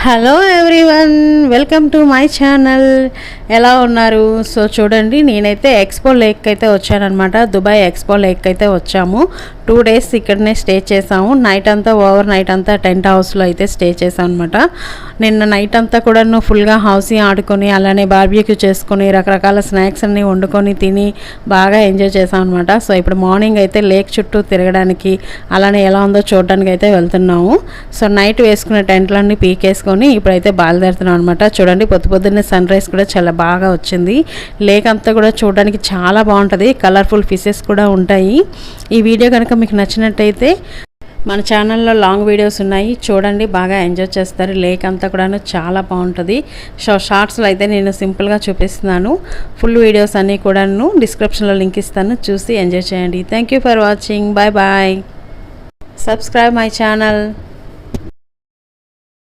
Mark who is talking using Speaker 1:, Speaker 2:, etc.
Speaker 1: Hello everyone, welcome to my channel. ఎలా ఉన్నారు? So చూడండి, నేనైతే ఎక్స్పో లేక్ అయితే వచ్చానమాట. దుబాయ్ ఎక్స్పో లేక్ అయితే వచ్చాము. 2 days ఇక్కడనే స్టే చేసాము. నైట్ అంతా ఓవర్ నైట్ అంతా టెంట్ హౌస్లో అయితే స్టే చేసాం అనమాట. నిన్న నైట్ అంతా కూడా ఫుల్గా హౌసీ ఆడుకొని, అలానే బార్బిక్యూ చేసుకొని, రకరకాల స్నాక్స్ అన్నీ వండుకొని తిని బాగా ఎంజాయ్ చేసాం అనమాట. సో ఇప్పుడు మార్నింగ్ అయితే లేక్ చుట్టూ తిరగడానికి, అలానే ఎలా ఉందో చూడడానికి అయితే వెళ్తున్నాము. సో నైట్ వేసుకున్న టెంట్లన్నీ పీకేసుకొని ఇప్పుడైతే బయలుదేరుతున్నాం అనమాట. చూడండి, పొద్దున్నే సన్ రైజ్ కూడా చాలా బాగా వచ్చింది. లేక్ అంతా కూడా చూడడానికి చాలా బాగుంటుంది. కలర్ఫుల్ ఫిషెస్ కూడా ఉంటాయి. ఈ వీడియో కనుక మీకు నచ్చినట్టయితే మన ఛానల్లో లాంగ్ వీడియోస్ ఉన్నాయి, చూడండి, బాగా ఎంజాయ్ చేస్తారు. లేక్ అంతా కూడా చాలా బాగుంటుంది. షార్ట్స్లో అయితే నేను సింపుల్గా చూపిస్తున్నాను. ఫుల్ వీడియోస్ అన్నీ కూడా డిస్క్రిప్షన్లో లింక్ ఇస్తాను, చూసి ఎంజాయ్ చేయండి. Thank you for watching. Bye bye. Subscribe my channel.